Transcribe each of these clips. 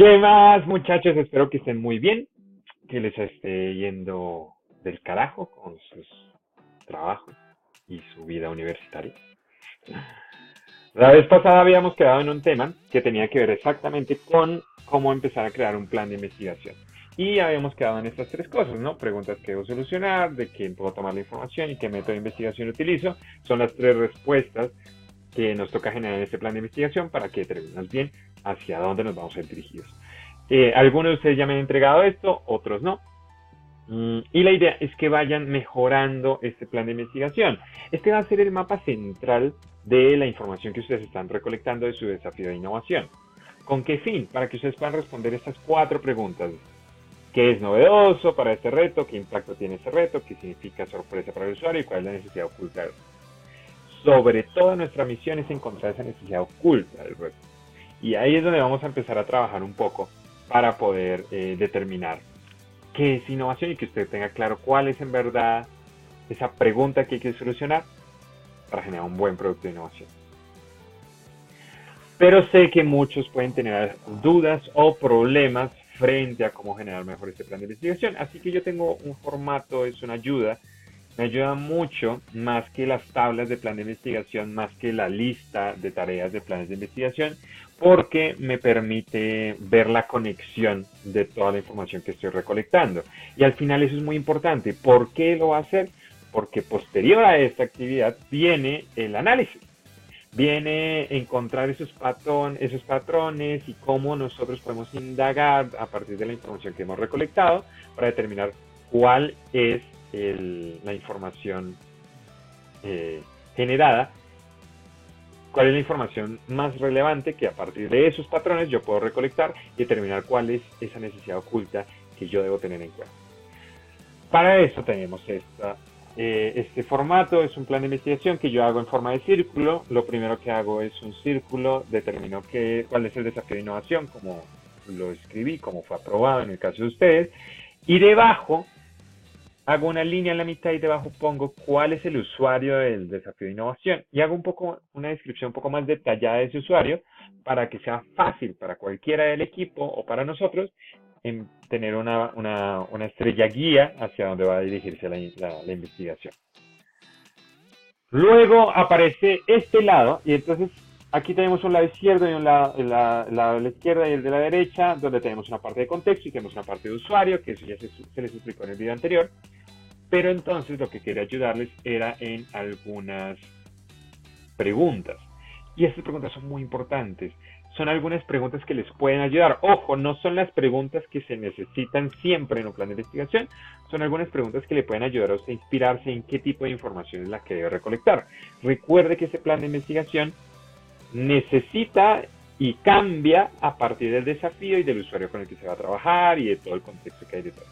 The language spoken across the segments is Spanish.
¿Qué más, muchachos? Espero que estén muy bien, que les esté yendo del carajo con sus trabajos y su vida universitaria. La vez pasada habíamos quedado en un tema que tenía que ver exactamente con cómo empezar a crear un plan de investigación. Y habíamos quedado en estas tres cosas, ¿no? Preguntas que debo solucionar, de quién puedo tomar la información y qué método de investigación utilizo. Son las tres respuestas que nos toca generar en este plan de investigación para que determinemos bien hacia dónde nos vamos a ir dirigidos. Algunos de ustedes ya me han entregado esto, otros no. Y la idea es que vayan mejorando este plan de investigación. Este va a ser el mapa central de la información que ustedes están recolectando de su desafío de innovación. ¿Con qué fin? Para que ustedes puedan responder estas cuatro preguntas. ¿Qué es novedoso para este reto? ¿Qué impacto tiene este reto? ¿Qué significa sorpresa para el usuario? ¿Y cuál es la necesidad oculta del reto? Sobre todo nuestra misión es encontrar esa necesidad oculta del reto. Y ahí es donde vamos a empezar a trabajar un poco para poder determinar qué es innovación y que usted tenga claro cuál es en verdad esa pregunta que hay que solucionar para generar un buen producto de innovación. Pero sé que muchos pueden tener dudas o problemas frente a cómo generar mejor este plan de investigación. Así que yo tengo un formato, es una ayuda. Me ayuda mucho, más que las tablas de plan de investigación, más que la lista de tareas de planes de investigación, porque me permite ver la conexión de toda la información que estoy recolectando. Y al final eso es muy importante. ¿Por qué lo va a hacer? Porque posterior a esta actividad viene el análisis. Viene encontrar esos patrones y cómo nosotros podemos indagar a partir de la información que hemos recolectado para determinar cuál es la información generada, cuál es la información más relevante que a partir de esos patrones yo puedo recolectar y determinar cuál es esa necesidad oculta que yo debo tener en cuenta. Para eso tenemos este formato, es un plan de investigación que yo hago en forma de círculo. Lo primero que hago es un círculo, determino cuál es el desafío de innovación, como lo escribí, como fue aprobado en el caso de ustedes, y debajo hago una línea en la mitad y debajo pongo cuál es el usuario del desafío de innovación y hago una descripción un poco más detallada de ese usuario para que sea fácil para cualquiera del equipo o para nosotros en tener una estrella guía hacia dónde va a dirigirse la investigación. Luego aparece este lado y entonces aquí tenemos un lado izquierdo y un lado, el lado de la izquierda y el de la derecha, donde tenemos una parte de contexto y tenemos una parte de usuario, que eso ya se les explicó en el video anterior. Pero entonces lo que quería ayudarles era en algunas preguntas. Y estas preguntas son muy importantes. Son algunas preguntas que les pueden ayudar. Ojo, no son las preguntas que se necesitan siempre en un plan de investigación. Son algunas preguntas que le pueden ayudar a usted a inspirarse en qué tipo de información es la que debe recolectar. Recuerde que ese plan de investigación necesita y cambia a partir del desafío y del usuario con el que se va a trabajar y de todo el contexto que hay detrás.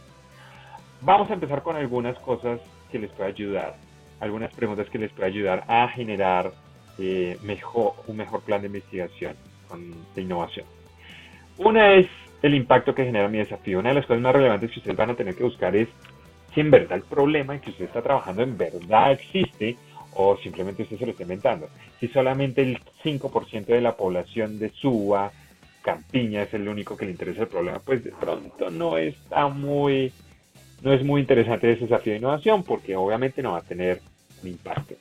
Vamos a empezar con algunas cosas que les puede ayudar, algunas preguntas que les puede ayudar a generar un mejor plan de investigación de innovación. Una es el impacto que genera mi desafío. Una de las cosas más relevantes que ustedes van a tener que buscar es si en verdad el problema en que usted está trabajando en verdad existe o simplemente usted se lo está inventando. Si solamente el 5% de la población de Suba, Campiña, es el único que le interesa el problema, pues de pronto no es muy interesante ese desafío de innovación porque obviamente no va a tener un impacto.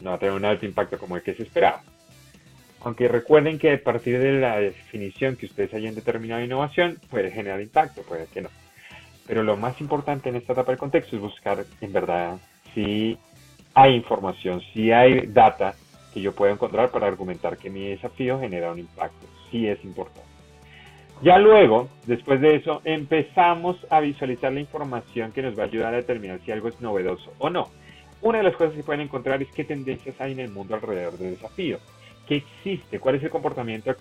No va a tener un alto impacto como el que se esperaba. Aunque recuerden que a partir de la definición que ustedes hayan determinado de innovación, puede generar impacto, puede que no. Pero lo más importante en esta etapa del contexto es buscar en verdad si hay información, si hay data que yo pueda encontrar para argumentar que mi desafío genera un impacto. Sí es importante. Ya luego, después de eso, empezamos a visualizar la información que nos va a ayudar a determinar si algo es novedoso o no. Una de las cosas que pueden encontrar es qué tendencias hay en el mundo alrededor del desafío. ¿Qué existe? ¿Cuál es el comportamiento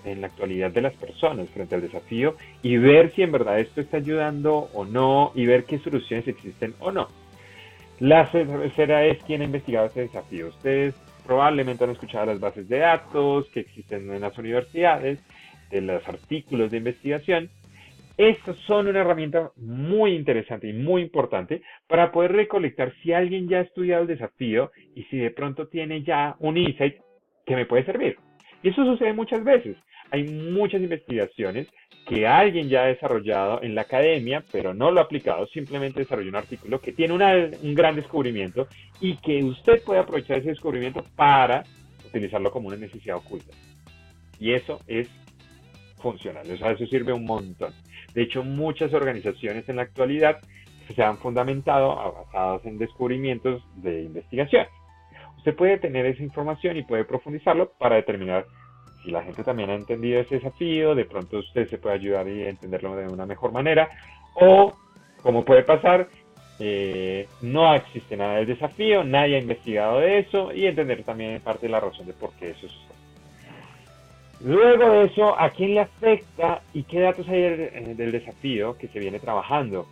en la actualidad de las personas frente al desafío? Y ver si en verdad esto está ayudando o no y ver qué soluciones existen o no. La tercera es quién ha investigado este desafío. Ustedes probablemente han escuchado las bases de datos que existen en las universidades, de los artículos de investigación. Estas son una herramienta muy interesante y muy importante para poder recolectar si alguien ya ha estudiado el desafío y si de pronto tiene ya un insight que me puede servir. Y eso sucede muchas veces. Hay muchas investigaciones que alguien ya ha desarrollado en la academia, pero no lo ha aplicado, simplemente desarrolló un artículo que tiene un gran descubrimiento y que usted puede aprovechar ese descubrimiento para utilizarlo como una necesidad oculta. Y eso es funcional, o sea, eso sirve un montón. De hecho, muchas organizaciones en la actualidad se han fundamentado basadas en descubrimientos de investigación. Usted puede tener esa información y puede profundizarlo para determinar si la gente también ha entendido ese desafío, de pronto usted se puede ayudar a entenderlo de una mejor manera, o como puede pasar, no existe nada del desafío, nadie ha investigado de eso y entender también parte de la razón de por qué eso sucede. Luego de eso, ¿a quién le afecta y qué datos hay del desafío que se viene trabajando?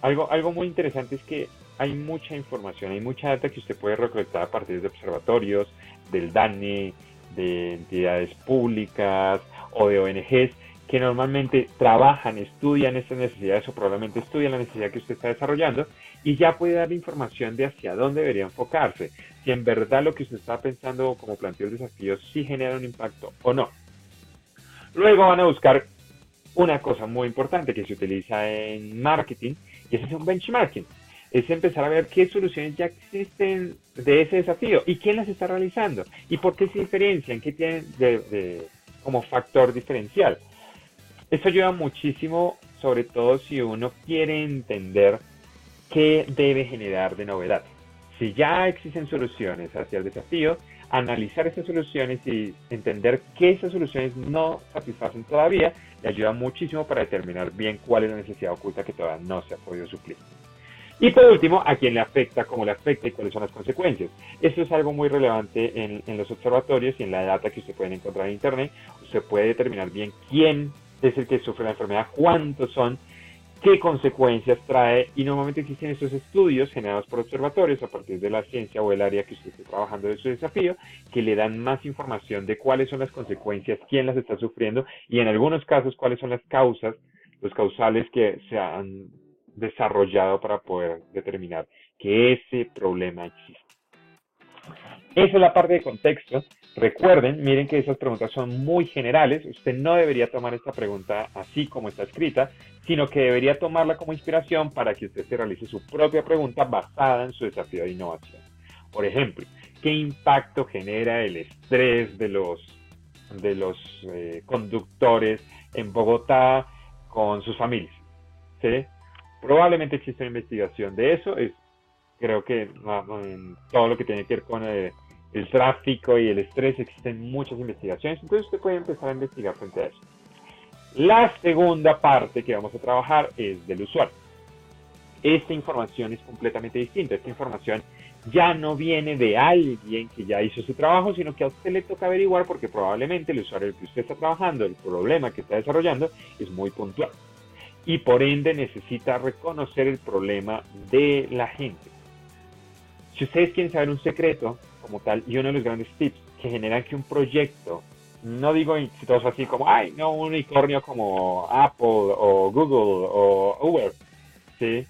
Algo muy interesante es que hay mucha información, hay mucha data que usted puede recolectar a partir de observatorios, del DANE, de entidades públicas o de ONGs que normalmente trabajan, estudian estas necesidades o probablemente estudian la necesidad que usted está desarrollando y ya puede dar información de hacia dónde debería enfocarse, si en verdad lo que usted está pensando como planteó el desafío sí genera un impacto o no. Luego van a buscar una cosa muy importante que se utiliza en marketing y ese es un benchmarking. Es empezar a ver qué soluciones ya existen de ese desafío y quién las está realizando y por qué se diferencian, qué tienen como factor diferencial. Esto ayuda muchísimo, sobre todo si uno quiere entender qué debe generar de novedad. Si ya existen soluciones hacia el desafío, analizar esas soluciones y entender que esas soluciones no satisfacen todavía, le ayuda muchísimo para determinar bien cuál es la necesidad oculta que todavía no se ha podido suplir. Y por último, a quién le afecta, cómo le afecta y cuáles son las consecuencias. Esto es algo muy relevante en los observatorios y en la data que usted puede encontrar en Internet. Usted puede determinar bien quién es el que sufre la enfermedad, cuántos son, qué consecuencias trae y normalmente existen estos estudios generados por observatorios a partir de la ciencia o el área que usted esté trabajando de su desafío que le dan más información de cuáles son las consecuencias, quién las está sufriendo y en algunos casos cuáles son las causas, los causales que se han desarrollado para poder determinar que ese problema existe. Esa es la parte de contexto. Recuerden, miren que esas preguntas son muy generales. Usted no debería tomar esta pregunta así como está escrita, sino que debería tomarla como inspiración para que usted se realice su propia pregunta basada en su desafío de innovación. Por ejemplo, ¿qué impacto genera el estrés de los conductores en Bogotá con sus familias? ¿Sí? Probablemente existe una investigación de eso. Creo que en todo lo que tiene que ver con el tráfico y el estrés existen muchas investigaciones, entonces usted puede empezar a investigar frente a eso. La segunda parte que vamos a trabajar es del usuario. Esta información es completamente distinta. Esta información ya no viene de alguien que ya hizo su trabajo, sino que a usted le toca averiguar porque probablemente el usuario que usted está trabajando, el problema que está desarrollando, es muy puntual. Y por ende necesita reconocer el problema de la gente. Si ustedes quieren saber un secreto como tal, y uno de los grandes tips que generan que un proyecto, no digo exitoso así como, ay, no, un unicornio como Apple o Google o Uber, ¿sí?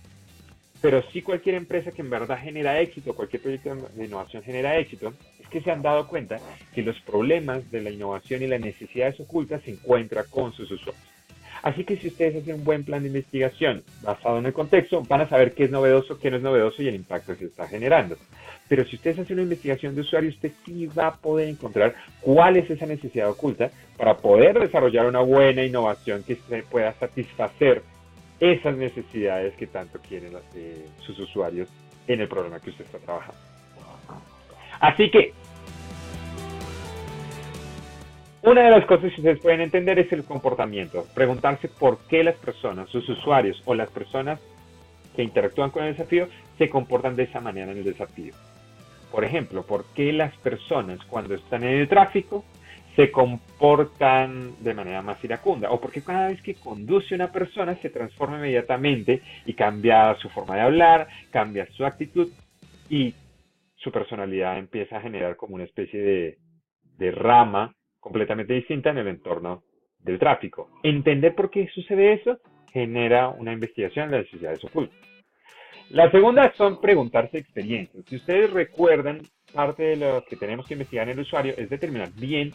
Pero sí cualquier empresa que en verdad genera éxito, cualquier proyecto de innovación genera éxito, es que se han dado cuenta que los problemas de la innovación y las necesidades ocultas se encuentran con sus usuarios. Así que si ustedes hacen un buen plan de investigación basado en el contexto, van a saber qué es novedoso, qué no es novedoso y el impacto que se está generando. Pero si ustedes hacen una investigación de usuario, usted sí va a poder encontrar cuál es esa necesidad oculta para poder desarrollar una buena innovación que se pueda satisfacer esas necesidades que tanto quieren sus usuarios en el problema que usted está trabajando. Así que una de las cosas que ustedes pueden entender es el comportamiento. Preguntarse por qué las personas, sus usuarios o las personas que interactúan con el desafío se comportan de esa manera en el desafío. Por ejemplo, por qué las personas cuando están en el tráfico se comportan de manera más iracunda o porque cada vez que conduce una persona se transforma inmediatamente y cambia su forma de hablar, cambia su actitud y su personalidad empieza a generar como una especie de rama completamente distinta en el entorno del tráfico. Entender por qué sucede eso genera una investigación de las necesidades ocultas. La segunda son preguntarse experiencias. Si ustedes recuerdan, parte de lo que tenemos que investigar en el usuario es determinar bien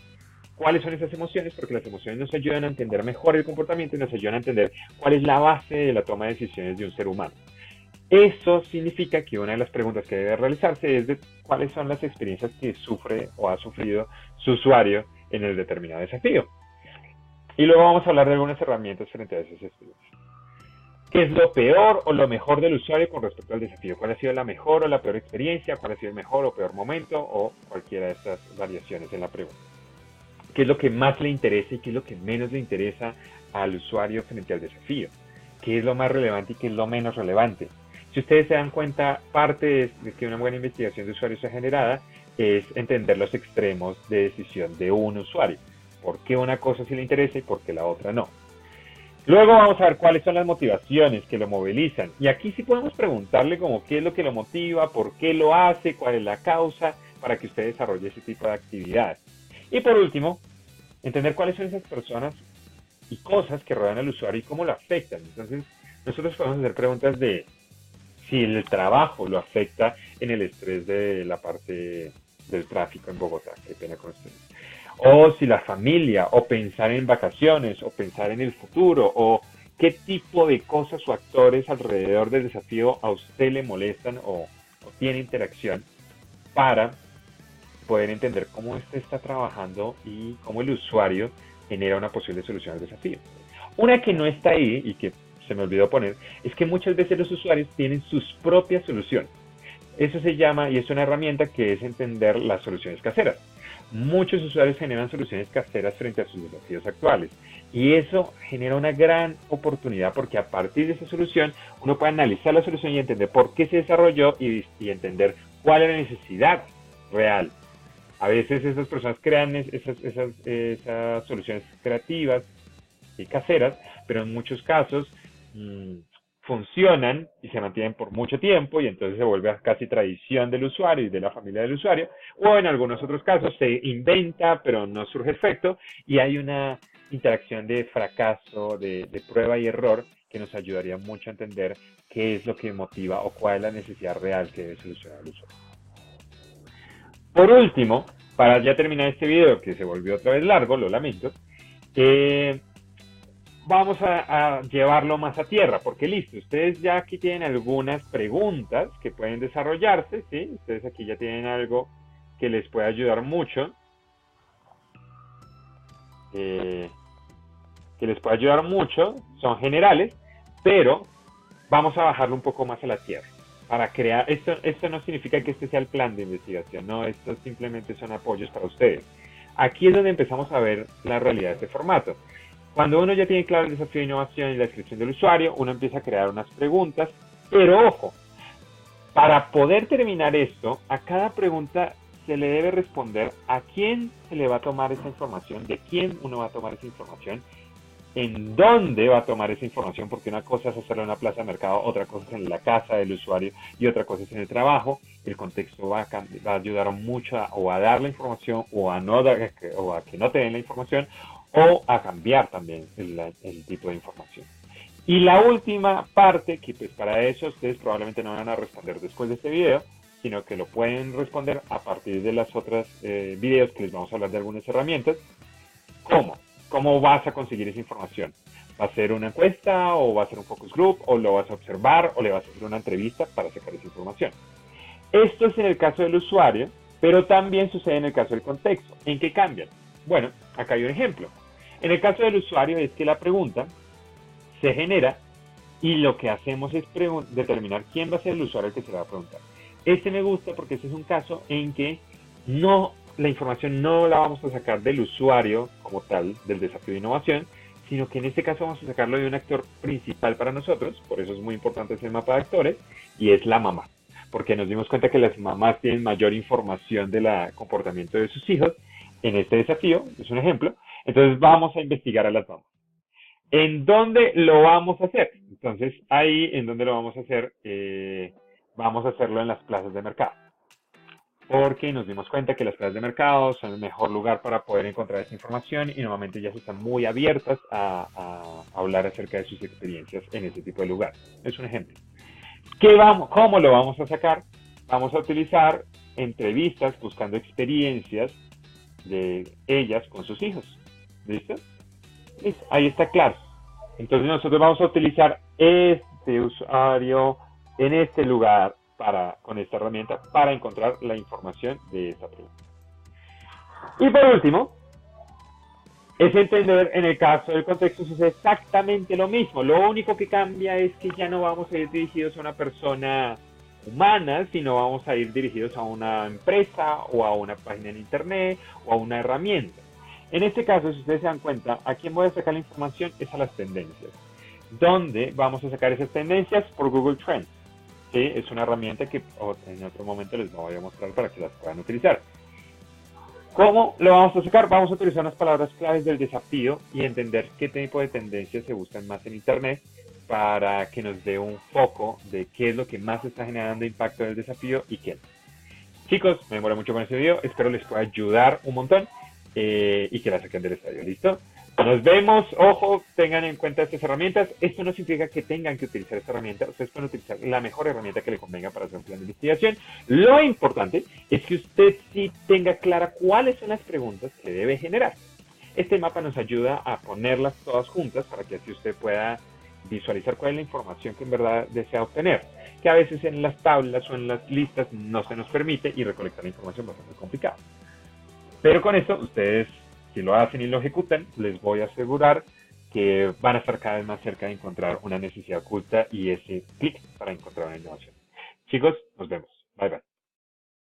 cuáles son esas emociones, porque las emociones nos ayudan a entender mejor el comportamiento y nos ayudan a entender cuál es la base de la toma de decisiones de un ser humano. Eso significa que una de las preguntas que debe realizarse es de cuáles son las experiencias que sufre o ha sufrido su usuario en el determinado desafío. Y luego vamos a hablar de algunas herramientas frente a esas experiencias. ¿Qué es lo peor o lo mejor del usuario con respecto al desafío? ¿Cuál ha sido la mejor o la peor experiencia? ¿Cuál ha sido el mejor o peor momento? O cualquiera de estas variaciones en la pregunta. ¿Qué es lo que más le interesa y qué es lo que menos le interesa al usuario frente al desafío? ¿Qué es lo más relevante y qué es lo menos relevante? Si ustedes se dan cuenta, parte de que una buena investigación de usuarios sea generada es entender los extremos de decisión de un usuario. ¿Por qué una cosa sí le interesa y por qué la otra no? Luego vamos a ver cuáles son las motivaciones que lo movilizan. Y aquí sí podemos preguntarle como qué es lo que lo motiva, por qué lo hace, cuál es la causa para que usted desarrolle ese tipo de actividad. Y por último, entender cuáles son esas personas y cosas que rodean al usuario y cómo lo afectan. Entonces, nosotros podemos hacer preguntas de si el trabajo lo afecta en el estrés de la parte del tráfico en Bogotá. Qué pena con ustedes. O si la familia, o pensar en vacaciones, o pensar en el futuro, o qué tipo de cosas o actores alrededor del desafío a usted le molestan o tiene interacción para poder entender cómo usted está trabajando y cómo el usuario genera una posible solución al desafío. Una que no está ahí y que se me olvidó poner es que muchas veces los usuarios tienen sus propias soluciones. Eso se llama, y es una herramienta que es entender las soluciones caseras. Muchos usuarios generan soluciones caseras frente a sus desafíos actuales. Y eso genera una gran oportunidad porque a partir de esa solución uno puede analizar la solución y entender por qué se desarrolló y entender cuál es la necesidad real. A veces esas personas crean esas soluciones creativas y caseras, pero en muchos casos funcionan y se mantienen por mucho tiempo y entonces se vuelve casi tradición del usuario y de la familia del usuario, o en algunos otros casos se inventa pero no surge efecto y hay una interacción de fracaso, de prueba y error que nos ayudaría mucho a entender qué es lo que motiva o cuál es la necesidad real que debe solucionar el usuario. Por último, para ya terminar este video que se volvió otra vez largo, lo lamento, vamos a llevarlo más a tierra, porque listo, ustedes ya aquí tienen algunas preguntas que pueden desarrollarse, ¿sí? Ustedes aquí ya tienen algo que les puede ayudar mucho, son generales, pero vamos a bajarlo un poco más a la tierra. Para crear, esto no significa que este sea el plan de investigación, no, esto simplemente son apoyos para ustedes. Aquí es donde empezamos a ver la realidad de este formato. Cuando uno ya tiene claro el desafío de innovación y la descripción del usuario, uno empieza a crear unas preguntas, pero ojo, para poder terminar esto, a cada pregunta se le debe responder a quién se le va a tomar esa información, de quién uno va a tomar esa información, en dónde va a tomar esa información, porque una cosa es hacerlo en una plaza de mercado, otra cosa es en la casa del usuario y otra cosa es en el trabajo. El contexto va a ayudar mucho a dar la información o a que no te den la información o a cambiar también el tipo de información. Y la última parte, que pues para eso ustedes probablemente no van a responder después de este video, sino que lo pueden responder a partir de las otras videos que les vamos a hablar de algunas herramientas. ¿Cómo? ¿Cómo vas a conseguir esa información? ¿Va a ser una encuesta o va a ser un focus group o lo vas a observar o le vas a hacer una entrevista para sacar esa información? Esto es en el caso del usuario, pero también sucede en el caso del contexto. ¿En qué cambian? Bueno, acá hay un ejemplo. En el caso del usuario es que la pregunta se genera y lo que hacemos es determinar quién va a ser el usuario al que se le va a preguntar. Este me gusta porque este es un caso en que la información no la vamos a sacar del usuario como tal, del desafío de innovación, sino que en este caso vamos a sacarlo de un actor principal para nosotros, por eso es muy importante ese mapa de actores, y es la mamá, porque nos dimos cuenta que las mamás tienen mayor información del comportamiento de sus hijos en este desafío, es un ejemplo, entonces vamos a investigar a las mamás. ¿En dónde lo vamos a hacer? Entonces, ahí en donde lo vamos a hacer, vamos a hacerlo en las plazas de mercado. Porque nos dimos cuenta que las plazas de mercado son el mejor lugar para poder encontrar esa información y normalmente ya están muy abiertas a hablar acerca de sus experiencias en ese tipo de lugar. Es un ejemplo. ¿Cómo lo vamos a sacar? Vamos a utilizar entrevistas buscando experiencias de ellas con sus hijos. ¿Listo? Listo, ahí está claro. Entonces nosotros vamos a utilizar este usuario en este lugar con esta herramienta para encontrar la información de esta pregunta. Y por último, es entender en el caso del contexto es exactamente lo mismo. Lo único que cambia es que ya no vamos a ir dirigidos a una persona humana, sino vamos a ir dirigidos a una empresa o a una página en internet o a una herramienta. En este caso, si ustedes se dan cuenta, ¿a quién voy a sacar la información? Es a las tendencias. ¿Dónde vamos a sacar esas tendencias? Por Google Trends. ¿Sí? Es una herramienta que en otro momento les voy a mostrar para que las puedan utilizar. ¿Cómo lo vamos a sacar? Vamos a utilizar unas palabras claves del desafío y entender qué tipo de tendencias se buscan más en Internet para que nos dé un foco de qué es lo que más está generando impacto del desafío y qué no. Chicos, me demoré mucho con este video, espero les pueda ayudar un montón y que la saquen del estadio, ¿listo? Nos vemos, ojo, tengan en cuenta estas herramientas. Esto no significa que tengan que utilizar esta herramienta, ustedes pueden utilizar la mejor herramienta que le convenga para hacer un plan de investigación. Lo importante es que usted sí tenga clara cuáles son las preguntas que debe generar. Este mapa nos ayuda a ponerlas todas juntas para que así usted pueda visualizar cuál es la información que en verdad desea obtener, que a veces en las tablas o en las listas no se nos permite y recolectar la información va a ser muy complicado. Pero con esto, ustedes, si lo hacen y lo ejecutan, les voy a asegurar que van a estar cada vez más cerca de encontrar una necesidad oculta y ese clic para encontrar una innovación. Chicos, nos vemos. Bye bye.